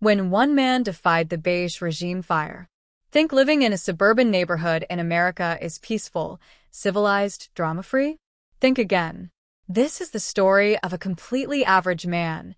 When one man defied the beige regime fire. Think living in a suburban neighborhood in America is peaceful, civilized, drama-free? Think again. This is the story of a completely average man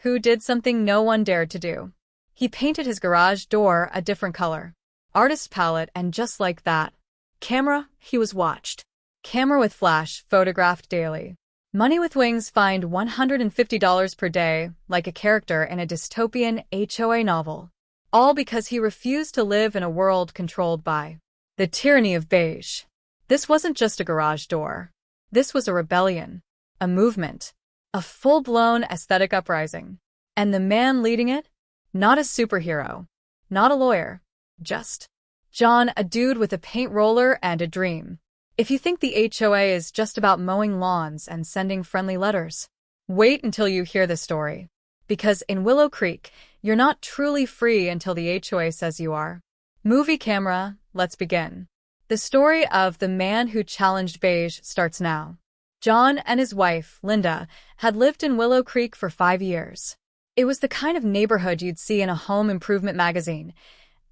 who did something no one dared to do. He painted his garage door a different color. Artist palette, and just like that. Camera, he was watched. Camera with flash, photographed daily. Money with wings, fined $150 per day, like a character in a dystopian HOA novel. All because he refused to live in a world controlled by the tyranny of beige. This wasn't just a garage door. This was a rebellion, a movement, a full-blown aesthetic uprising. And the man leading it? Not a superhero, not a lawyer, just John, a dude with a paint roller and a dream. If you think the HOA is just about mowing lawns and sending friendly letters, wait until you hear the story. Because in Willow Creek, you're not truly free until the HOA says you are. Movie camera, let's begin. The story of the man who challenged beige starts now. John and his wife, Linda, had lived in Willow Creek for 5 years. It was the kind of neighborhood you'd see in a home improvement magazine.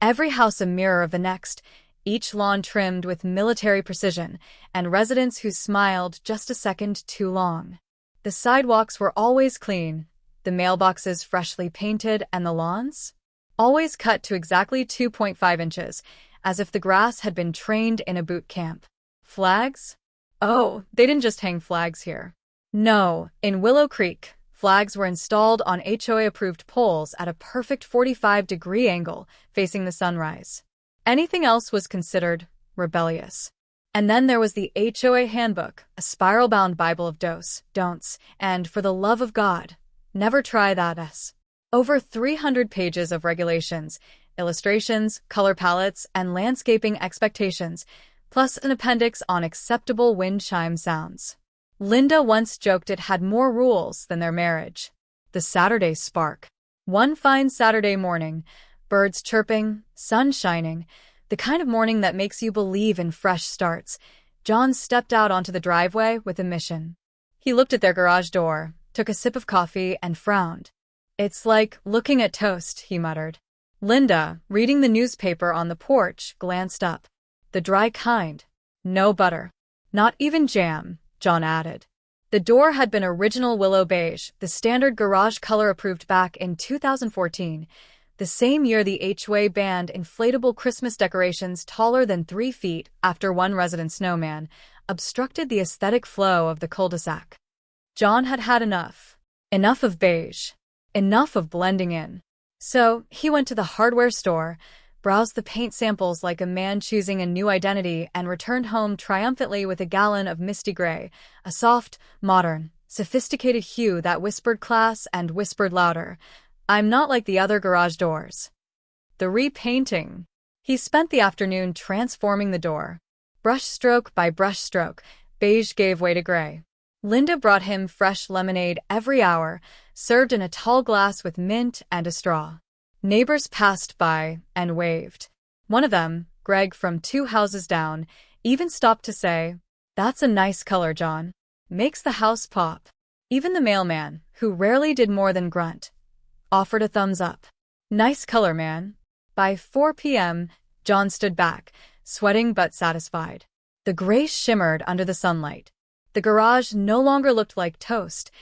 Every house a mirror of the next, each lawn trimmed with military precision, and residents who smiled just a second too long. The sidewalks were always clean, the mailboxes freshly painted, and the lawns? Always cut to exactly 2.5 inches, as if the grass had been trained in a boot camp. Flags? Oh, they didn't just hang flags here. No, in Willow Creek, flags were installed on HOA-approved poles at a perfect 45-degree angle, facing the sunrise. Anything else was considered rebellious. And then there was the HOA handbook, a spiral-bound Bible of do's, don'ts, and for the love of God, never try that. Over 300 pages of regulations, illustrations, color palettes, and landscaping expectations, plus an appendix on acceptable wind chime sounds. Linda once joked it had more rules than their marriage. The Saturday spark. One fine Saturday morning, birds chirping, sun shining, the kind of morning that makes you believe in fresh starts, John stepped out onto the driveway with a mission. He looked at their garage door, took a sip of coffee, and frowned. "It's like looking at toast," he muttered. Linda, reading the newspaper on the porch, glanced up. "The dry kind. No butter. Not even jam," John added. The door had been original willow beige, the standard garage color approved back in 2014, the same year the HOA banned inflatable Christmas decorations taller than 3 feet after one resident snowman obstructed the aesthetic flow of the cul-de-sac. John had had enough. Enough of beige. Enough of blending in. So, he went to the hardware store, browsed the paint samples like a man choosing a new identity, and returned home triumphantly with a gallon of Misty Gray, a soft, modern, sophisticated hue that whispered class and whispered louder, "I'm not like the other garage doors." The repainting. He spent the afternoon transforming the door. Brush stroke by brush stroke, beige gave way to gray. Linda brought him fresh lemonade every hour, served in a tall glass with mint and a straw. Neighbors passed by and waved. One of them, Greg from 2 houses down, even stopped to say, "That's a nice color, John. Makes the house pop." Even the mailman, who rarely did more than grunt, offered a thumbs up. "Nice color, man." By 4 p.m., John stood back, sweating but satisfied. The gray shimmered under the sunlight. The garage no longer looked like toast.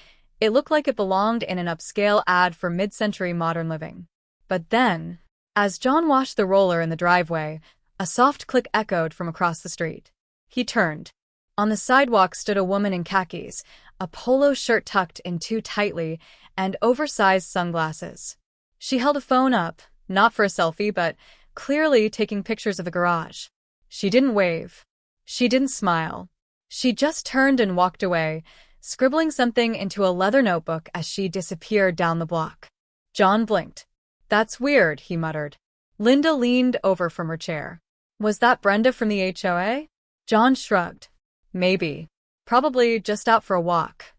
It looked like it belonged in an upscale ad for mid-century modern living. But then, as John washed the roller in the driveway, a soft click echoed from across the street. He turned. On the sidewalk stood a woman in khakis, a polo shirt tucked in too tightly, and oversized sunglasses. She held a phone up, not for a selfie, but clearly taking pictures of the garage. She didn't wave. She didn't smile. She just turned and walked away, scribbling something into a leather notebook as she disappeared down the block. John blinked. "That's weird," he muttered. Linda leaned over from her chair. "Was that Brenda from the HOA?" John shrugged. "Maybe. Probably just out for a walk."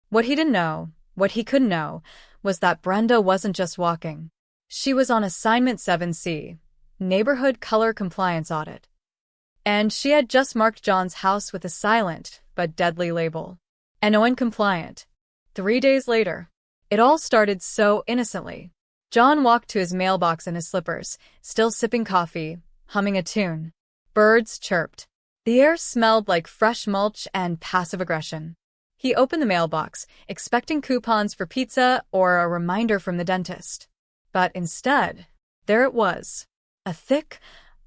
What he didn't know, what he couldn't know, was that Brenda wasn't just walking. She was on assignment 7C, Neighborhood Color Compliance Audit. And she had just marked John's house with a silent but deadly label. NON compliant. 3 days later. It all started so innocently. John walked to his mailbox in his slippers, still sipping coffee, humming a tune. Birds chirped. The air smelled like fresh mulch and passive aggression. He opened the mailbox, expecting coupons for pizza or a reminder from the dentist. But instead, there it was. A thick,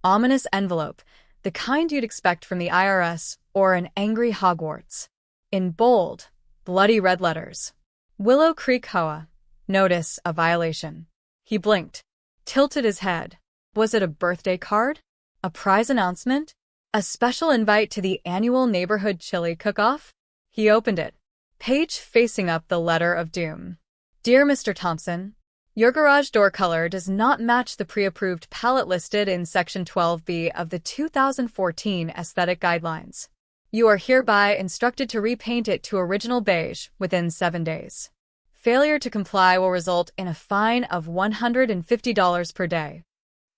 ominous envelope, the kind you'd expect from the IRS or an angry Hogwarts. In bold, bloody red letters. Willow Creek HOA. Notice a violation. He blinked, tilted his head. Was it a birthday card? A prize announcement? A special invite to the annual neighborhood chili cook-off? He opened it. Page facing up the letter of doom. Dear Mr. Thompson, your garage door color does not match the pre-approved palette listed in Section 12B of the 2014 Aesthetic Guidelines. You are hereby instructed to repaint it to original beige within 7 days. Failure to comply will result in a fine of $150 per day.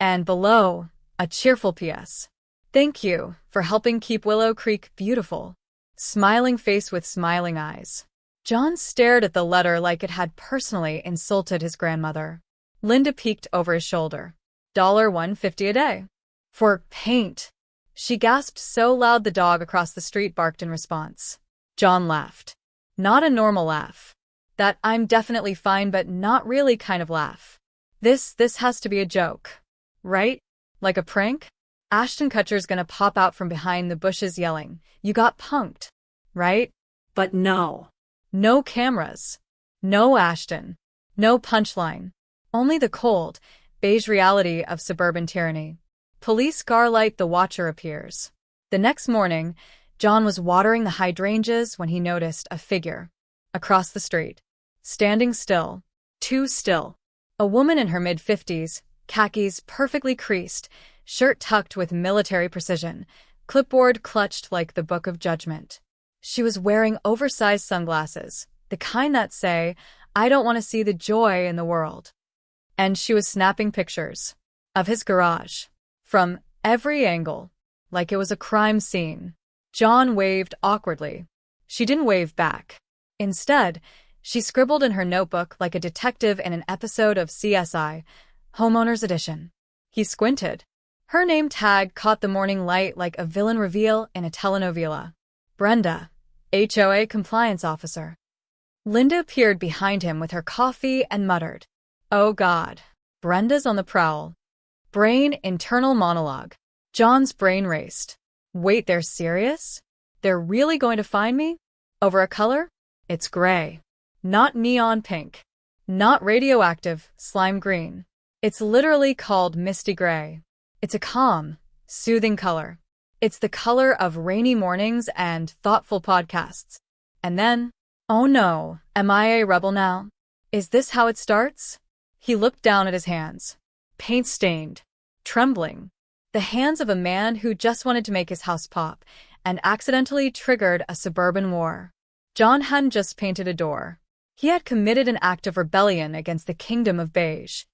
And below, a cheerful PS. Thank you for helping keep Willow Creek beautiful. Smiling face with smiling eyes. John stared at the letter like it had personally insulted his grandmother. Linda peeked over his shoulder. $150 a day. For paint. She gasped so loud the dog across the street barked in response. John laughed. Not a normal laugh. That I'm definitely fine but not really kind of laugh. This has to be a joke. Right? Like a prank? Ashton Kutcher's gonna pop out from behind the bushes yelling, "You got punked." Right? But no. No cameras. No Ashton. No punchline. Only the cold, beige reality of suburban tyranny. Police Garlight the Watcher appears. The next morning, John was watering the hydrangeas when he noticed a figure. Across the street. Standing still. Too still. A woman in her mid-50s, khakis perfectly creased, shirt tucked with military precision, clipboard clutched like the Book of Judgment. She was wearing oversized sunglasses, the kind that say, "I don't want to see the joy in the world." And she was snapping pictures of his garage from every angle, like it was a crime scene. John waved awkwardly. She didn't wave back. Instead, she scribbled in her notebook like a detective in an episode of CSI, Homeowners Edition. He squinted. Her name tag caught the morning light like a villain reveal in a telenovela. Brenda, HOA Compliance Officer. Linda peered behind him with her coffee and muttered, "Oh God, Brenda's on the prowl." Brain internal monologue. John's brain raced. Wait, they're serious? They're really going to find me? Over a color? It's gray. Not neon pink. Not radioactive slime green. It's literally called Misty Gray. It's a calm, soothing color. It's the color of rainy mornings and thoughtful podcasts. And then, oh no, am I a rebel now? Is this how it starts? He looked down at his hands. Paint-stained. Trembling. The hands of a man who just wanted to make his house pop and accidentally triggered a suburban war. John hadn't just painted a door. He had committed an act of rebellion against the kingdom of beige.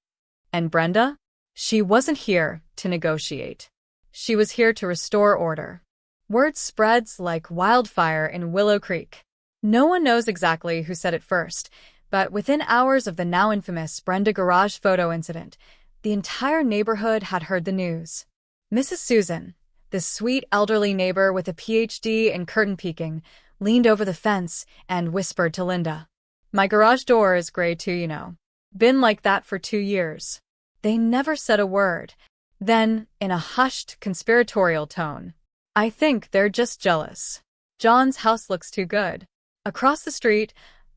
And Brenda? She wasn't here to negotiate. She was here to restore order. Word spreads like wildfire in Willow Creek. No one knows exactly who said it first, but within hours of the now infamous Brenda garage photo incident, the entire neighborhood had heard the news. Mrs. Susan, the sweet elderly neighbor with a PhD in curtain peeking, leaned over the fence and whispered to Linda, "My garage door is gray too, you know. Been like that for 2 years." They never said a word. Then, in a hushed, conspiratorial tone, "I think they're just jealous. John's house looks too good." Across the street,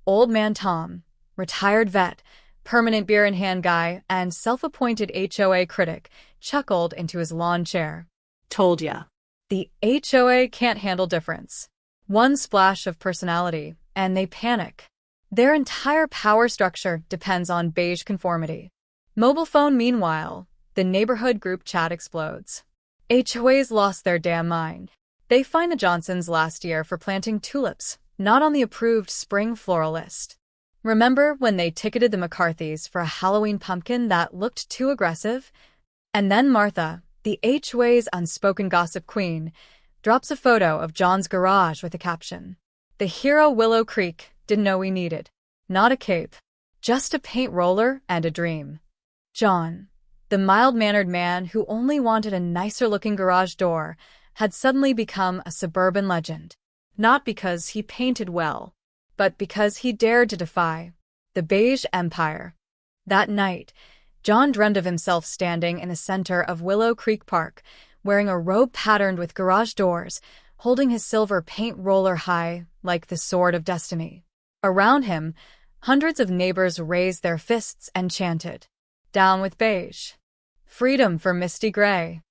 old man Tom, retired vet, permanent beer-in-hand guy, and self-appointed HOA critic, chuckled into his lawn chair. "Told ya. The HOA can't handle difference. One splash of personality, and they panic. Their entire power structure depends on beige conformity." Mobile phone meanwhile, the neighborhood group chat explodes. HOAs lost their damn mind. They fined the Johnsons last year for planting tulips, not on the approved spring floral list. Remember when they ticketed the McCarthys for a Halloween pumpkin that looked too aggressive? And then Martha, the HOA's unspoken gossip queen, drops a photo of John's garage with a caption. "The hero Willow Creek didn't know we needed. Not a cape. Just a paint roller and a dream." John, the mild-mannered man who only wanted a nicer-looking garage door, had suddenly become a suburban legend. Not because he painted well, but because he dared to defy the Beige Empire. That night, John dreamed of himself standing in the center of Willow Creek Park, wearing a robe patterned with garage doors, holding his silver paint roller high like the sword of destiny. Around him, hundreds of neighbors raised their fists and chanted, "Down with beige. Freedom for Misty Gray."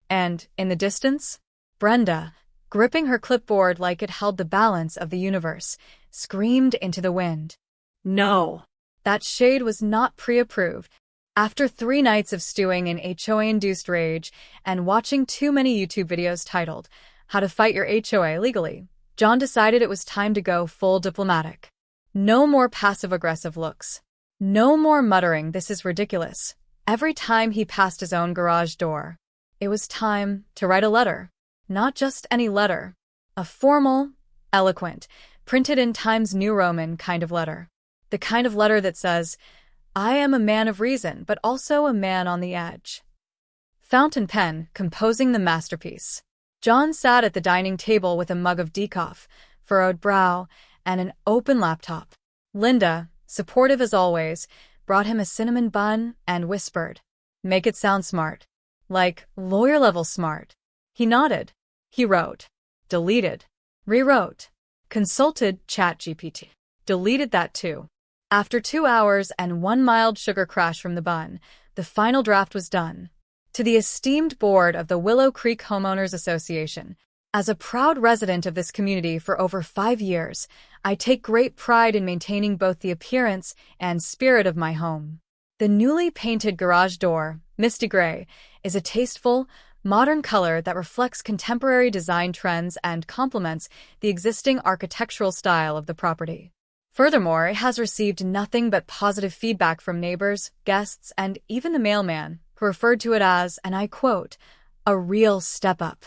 And, in the distance, Brenda, gripping her clipboard like it held the balance of the universe, screamed into the wind, "No!" That shade was not pre-approved. After 3 nights of stewing in HOA-induced rage and watching too many YouTube videos titled, "How to Fight Your HOA Legally," John decided it was time to go full diplomatic. No more passive-aggressive looks. No more muttering, "This is ridiculous," every time he passed his own garage door. It was time to write a letter. Not just any letter. A formal, eloquent, printed in Times New Roman kind of letter. The kind of letter that says, "I am a man of reason, but also a man on the edge." Fountain pen composing the masterpiece. John sat at the dining table with a mug of decaf, furrowed brow, and an open laptop. Linda, supportive as always, brought him a cinnamon bun and whispered, "Make it sound smart. Like lawyer-level smart." He nodded. He wrote, deleted, rewrote, consulted ChatGPT, deleted that too. After 2 hours and 1 mild sugar crash from the bun, the final draft was done. To the esteemed board of the Willow Creek Homeowners Association, as a proud resident of this community for over 5 years, I take great pride in maintaining both the appearance and spirit of my home. The newly painted garage door, Misty Gray, is a tasteful, modern color that reflects contemporary design trends and complements the existing architectural style of the property. Furthermore, it has received nothing but positive feedback from neighbors, guests, and even the mailman, who referred to it as, and I quote, "a real step up."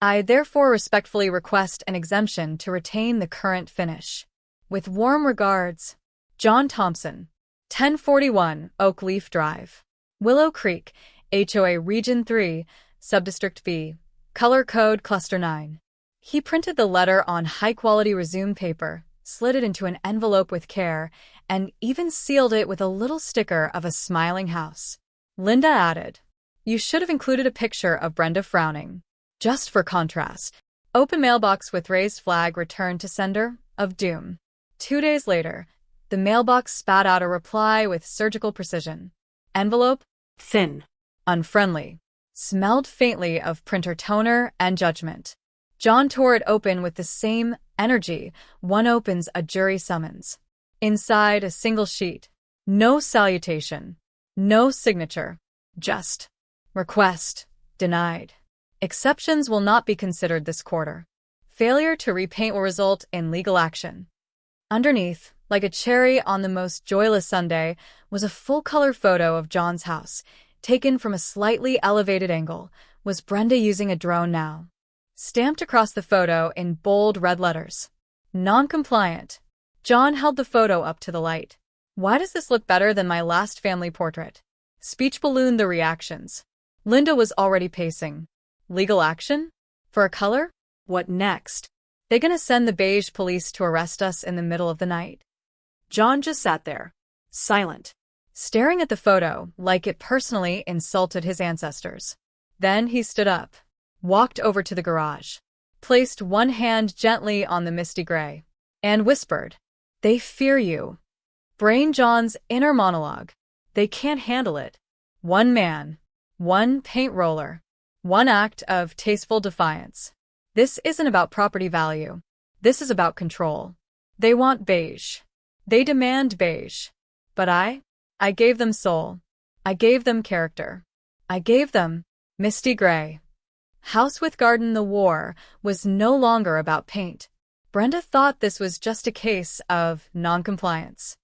I therefore respectfully request an exemption to retain the current finish. With warm regards, John Thompson, 1041 Oak Leaf Drive, Willow Creek, HOA Region 3, Subdistrict B, Color Code Cluster 9. He printed the letter on high-quality resume paper, slid it into an envelope with care, and even sealed it with a little sticker of a smiling house. Linda added, "You should have included a picture of Brenda frowning. Just for contrast." Open mailbox with raised flag returned to sender, of doom. 2 days later, the mailbox spat out a reply with surgical precision. Envelope, thin, unfriendly, smelled faintly of printer toner and judgment. John tore it open with the same energy one opens a jury summons. Inside, a single sheet. No salutation. No signature. Just, "Request denied. Exceptions will not be considered this quarter. Failure to repaint will result in legal action." Underneath, like a cherry on the most joyless Sunday, was a full-color photo of John's house, taken from a slightly elevated angle. Was Brenda using a drone now? Stamped across the photo in bold red letters. Non-compliant. John held the photo up to the light. "Why does this look better than my last family portrait?" Speech ballooned the reactions. Linda was already pacing. Legal action? For a color? What next? They gonna send the beige police to arrest us in the middle of the night? John just sat there, silent, staring at the photo like it personally insulted his ancestors. Then he stood up, walked over to the garage, placed one hand gently on the Misty Gray, and whispered, "They fear you." Brain John's inner monologue. They can't handle it. One man, one paint roller, one act of tasteful defiance. This isn't about property value. This is about control. They want beige. They demand beige. But I gave them soul. I gave them character. I gave them Misty Gray. House with Garden. The war was no longer about paint. Brenda thought this was just a case of non-compliance.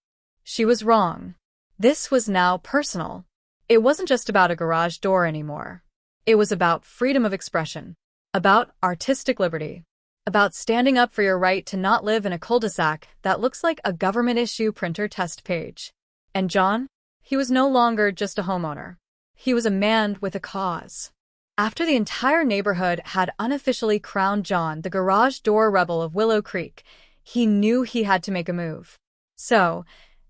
She was wrong. This was now personal. It wasn't just about a garage door anymore. It was about freedom of expression, about artistic liberty, about standing up for your right to not live in a cul-de-sac that looks like a government-issue printer test page. And John? He was no longer just a homeowner. He was a man with a cause. After the entire neighborhood had unofficially crowned John the garage door rebel of Willow Creek, he knew he had to make a move. So,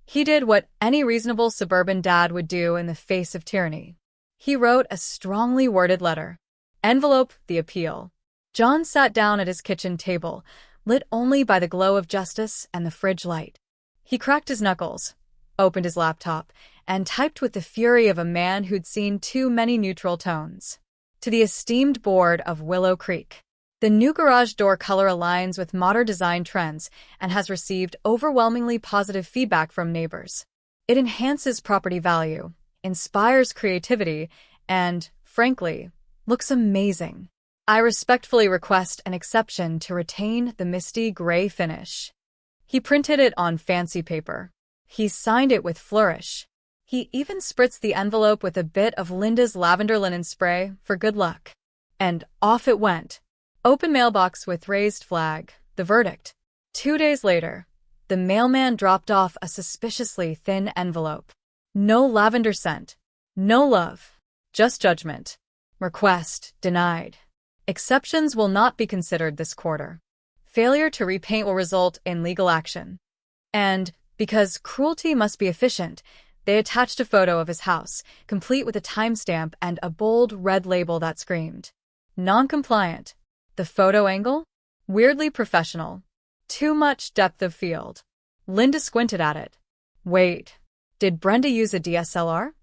he did what any reasonable suburban dad would do in the face of tyranny. He wrote a strongly worded letter. Envelope the appeal. John sat down at his kitchen table, lit only by the glow of justice and the fridge light. He cracked his knuckles, opened his laptop, and typed with the fury of a man who'd seen too many neutral tones. To the esteemed board of Willow Creek. The new garage door color aligns with modern design trends and has received overwhelmingly positive feedback from neighbors. It enhances property value, inspires creativity, and, frankly, looks amazing. I respectfully request an exception to retain the Misty Gray finish. He printed it on fancy paper. He signed it with flourish. He even spritzed the envelope with a bit of Linda's lavender linen spray for good luck. And off it went. Open mailbox with raised flag, the verdict. 2 days later, the mailman dropped off a suspiciously thin envelope. No lavender scent. No love. Just judgment. Request denied. Exceptions will not be considered this quarter. Failure to repaint will result in legal action. And, because cruelty must be efficient, they attached a photo of his house, complete with a timestamp and a bold red label that screamed, non-compliant. The photo angle? Weirdly professional. Too much depth of field. Linda squinted at it. Wait, did Brenda use a DSLR?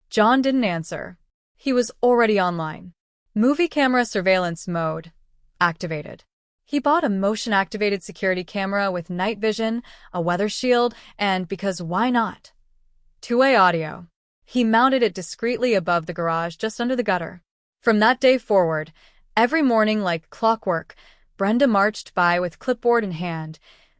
John didn't answer. He was already online. Movie camera surveillance mode activated. He bought a motion-activated security camera with night vision, a weather shield, and, because why not? Two-way audio. He mounted it discreetly above the garage just under the gutter. From that day forward, every morning like clockwork, Brenda marched by with clipboard in hand,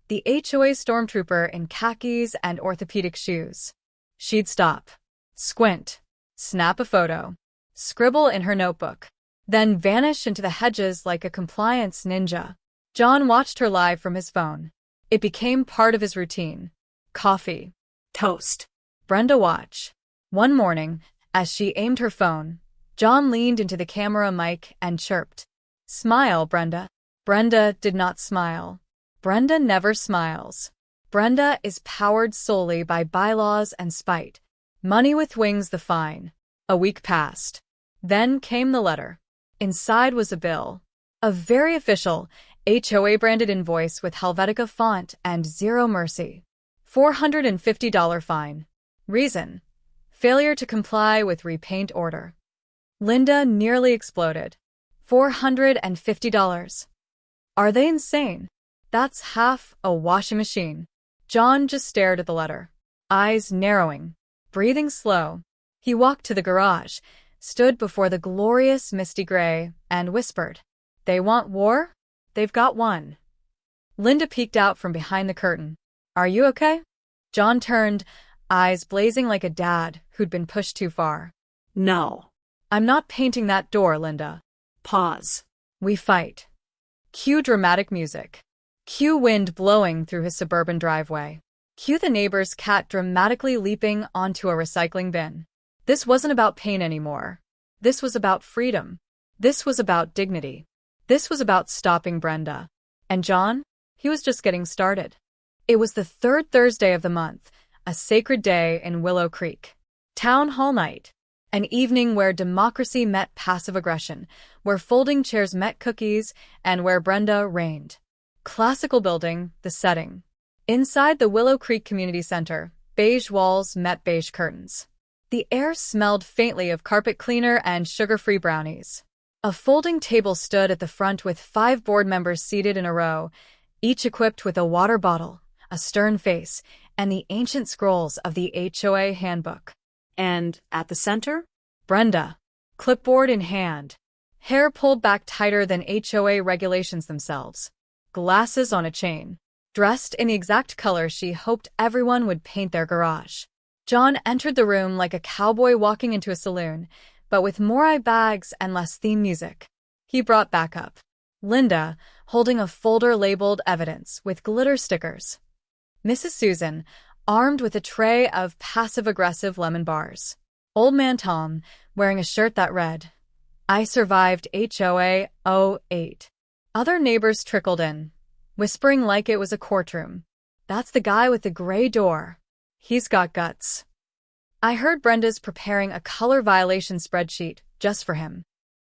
the HOA stormtrooper in khakis and orthopedic shoes. She'd stop, squint, snap a photo, scribble in her notebook, then vanish into the hedges like a compliance ninja. John watched her live from his phone. It became part of his routine. Coffee. Toast. Brenda watch. One morning, as she aimed her phone, John leaned into the camera mic and chirped. Smile, Brenda. Brenda did not smile. Brenda never smiles. Brenda is powered solely by bylaws and spite. Money with wings the fine. A week passed. Then came the letter. Inside was a bill. A very official, HOA-branded invoice with Helvetica font and zero mercy. $450 fine. Reason: failure to comply with repaint order. Linda nearly exploded. $450. Are they insane? That's half a washing machine. John just stared at the letter, eyes narrowing, breathing slow. He walked to the garage, stood before the glorious Misty Gray, and whispered, They want war? They've got one. Linda peeked out from behind the curtain. Are you okay? John turned, eyes blazing like a dad who'd been pushed too far. No. I'm not painting that door, Linda. Pause. We fight. Cue dramatic music. Cue wind blowing through his suburban driveway. Cue the neighbor's cat dramatically leaping onto a recycling bin. This wasn't about pain anymore. This was about freedom. This was about dignity. This was about stopping Brenda. And John? He was just getting started. It was the third Thursday of the month, a sacred day in Willow Creek. Town hall night. An evening where democracy met passive aggression, where folding chairs met cookies, and where Brenda reigned. Classical building, the setting. Inside the Willow Creek Community Center, beige walls met beige curtains. The air smelled faintly of carpet cleaner and sugar-free brownies. A folding table stood at the front with 5 board members seated in a row, each equipped with a water bottle, a stern face, and the ancient scrolls of the HOA handbook. And at the center, Brenda, clipboard in hand, hair pulled back tighter than HOA regulations themselves, glasses on a chain, dressed in the exact color she hoped everyone would paint their garage. John entered the room like a cowboy walking into a saloon, but with more eye bags and less theme music. He brought backup. Linda, holding a folder labeled evidence with glitter stickers. Mrs. Susan, armed with a tray of passive-aggressive lemon bars. Old Man Tom, wearing a shirt that read, "I survived HOA 08. Other neighbors trickled in, whispering like it was a courtroom. "That's the guy with the gray door. He's got guts." I heard Brenda's preparing a color violation spreadsheet just for him.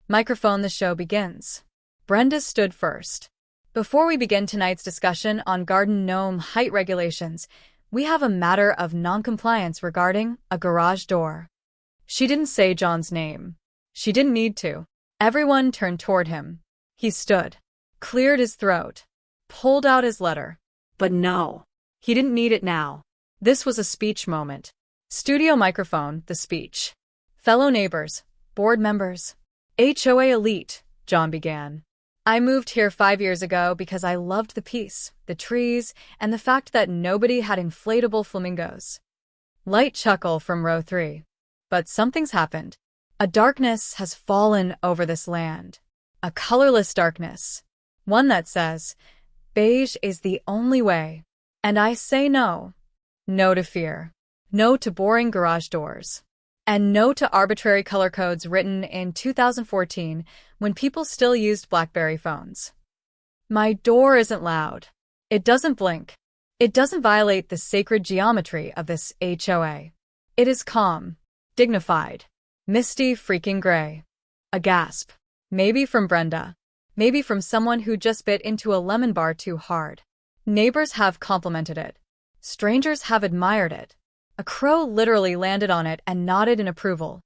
Microphone, the show begins. Brenda stood first. "Before we begin tonight's discussion on garden gnome height regulations, we have a matter of non-compliance regarding a garage door." She didn't say John's name. She didn't need to. Everyone turned toward him. He stood, cleared his throat, pulled out his letter. But no, he didn't need it now. This was a speech moment. Studio microphone, the speech. "Fellow neighbors, board members, HOA elite," John began. "I moved here 5 years ago because I loved the peace, the trees, and the fact that nobody had inflatable flamingos." Light chuckle from row 3. "But something's happened. A darkness has fallen over this land. A colorless darkness. One that says, beige is the only way. And I say no. No to fear. No to boring garage doors. And no to arbitrary color codes written in 2014 when people still used BlackBerry phones. My door isn't loud. It doesn't blink. It doesn't violate the sacred geometry of this HOA. It is calm, dignified, Misty freaking Gray." A gasp. Maybe from Brenda. Maybe from someone who just bit into a lemon bar too hard. Neighbors have complimented it. Strangers have admired it. A crow literally landed on it and nodded in approval.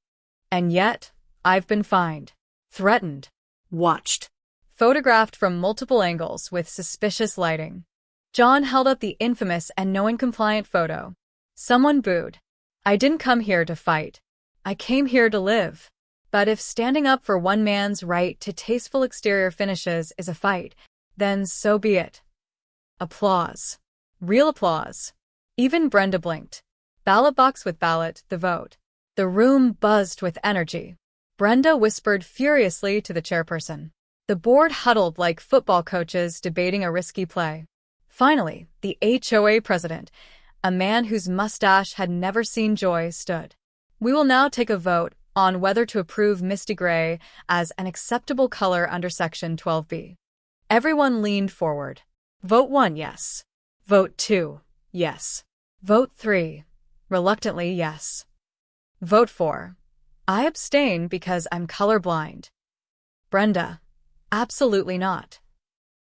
And yet, I've been fined, threatened, watched, photographed from multiple angles with suspicious lighting. John held up the infamous and no-compliant photo. Someone booed. "I didn't come here to fight. I came here to live." But if standing up for one man's right to tasteful exterior finishes is a fight, then so be it. Applause. Real applause. Even Brenda blinked. Ballot box with ballot, the vote. The room buzzed with energy. Brenda whispered furiously to the chairperson. The board huddled like football coaches debating a risky play. Finally, the HOA president, a man whose mustache had never seen joy, stood. "We will now take a vote on whether to approve Misty Gray as an acceptable color under Section 12B. Everyone leaned forward. Vote 1, yes. Vote 2, yes. Vote 3, reluctantly yes. Vote 4, I abstain because I'm colorblind. Brenda, absolutely not.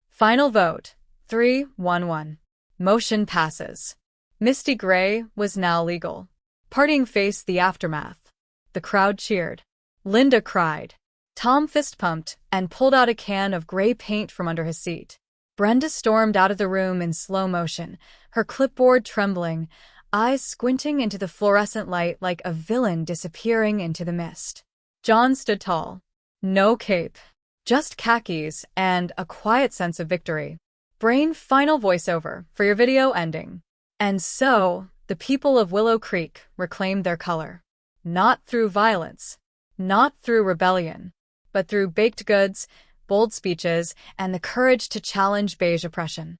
Final vote, 3-1-1. Motion passes. Misty Gray was now legal. Partying faced the aftermath. The crowd cheered. Linda cried. Tom fist-pumped and pulled out a can of gray paint from under his seat. Brenda stormed out of the room in slow motion, her clipboard trembling, eyes squinting into the fluorescent light like a villain disappearing into the mist. John stood tall. No cape. Just khakis and a quiet sense of victory. Brain final voiceover for your video ending. And so, the people of Willow Creek reclaimed their color. Not through violence, not through rebellion, but through baked goods, bold speeches, and the courage to challenge beige oppression.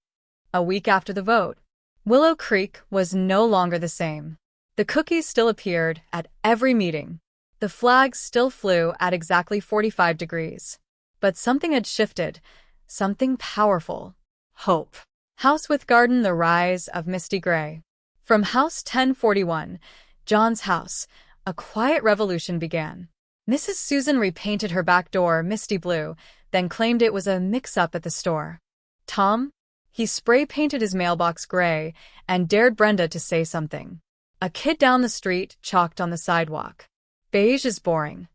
A week after the vote, Willow Creek was no longer the same. The cookies still appeared at every meeting. The flags still flew at exactly 45 degrees. But something had shifted, something powerful. Hope. House with Garden, the rise of Misty Gray. From House 1041, John's house, a quiet revolution began. Mrs. Susan repainted her back door misty blue, then claimed it was a mix-up at the store. Tom? He spray-painted his mailbox gray and dared Brenda to say something. A kid down the street chalked on the sidewalk. Beige is boring.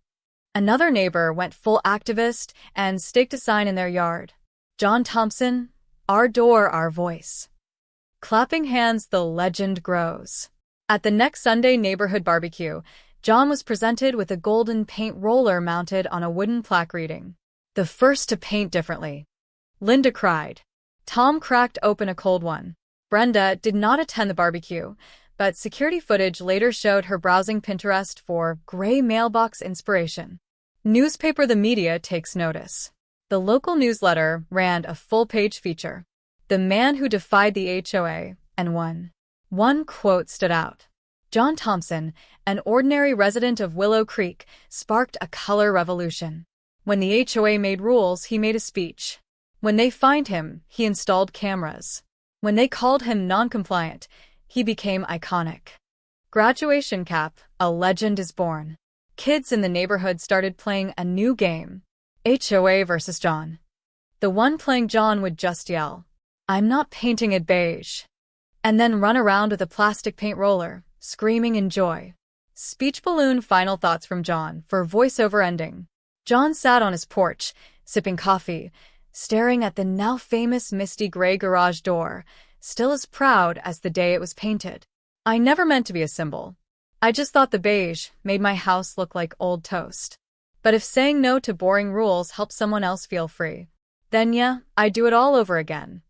Another neighbor went full activist and staked a sign in their yard. John Thompson, our door, our voice. Clapping hands, the legend grows. At the next Sunday neighborhood barbecue, John was presented with a golden paint roller mounted on a wooden plaque reading, "The first to paint differently." Linda cried. Tom cracked open a cold one. Brenda did not attend the barbecue, but security footage later showed her browsing Pinterest for gray mailbox inspiration. Newspaper The Media takes notice. The local newsletter ran a full-page feature. The man who defied the HOA and won. One quote stood out. John Thompson, an ordinary resident of Willow Creek, sparked a color revolution. When the HOA made rules, he made a speech. When they fined him, he installed cameras. When they called him non-compliant, he became iconic. Graduation cap, a legend is born. Kids in the neighborhood started playing a new game. HOA versus John. The one playing John would just yell, "I'm not painting it beige," and then run around with a plastic paint roller, screaming in joy. Speech balloon. Final thoughts from John for voiceover ending. John sat on his porch, sipping coffee, staring at the now famous Misty Gray garage door, still as proud as the day it was painted. "I never meant to be a symbol. I just thought the beige made my house look like old toast. But if saying no to boring rules helps someone else feel free, then yeah, I'd do it all over again."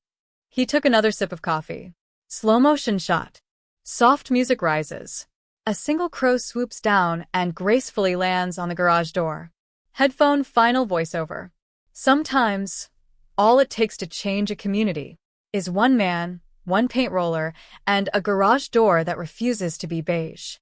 He took another sip of coffee. Slow motion shot. Soft music rises. A single crow swoops down and gracefully lands on the garage door. Headphone. Final voiceover. Sometimes, all it takes to change a community is one man, one paint roller, and a garage door that refuses to be beige.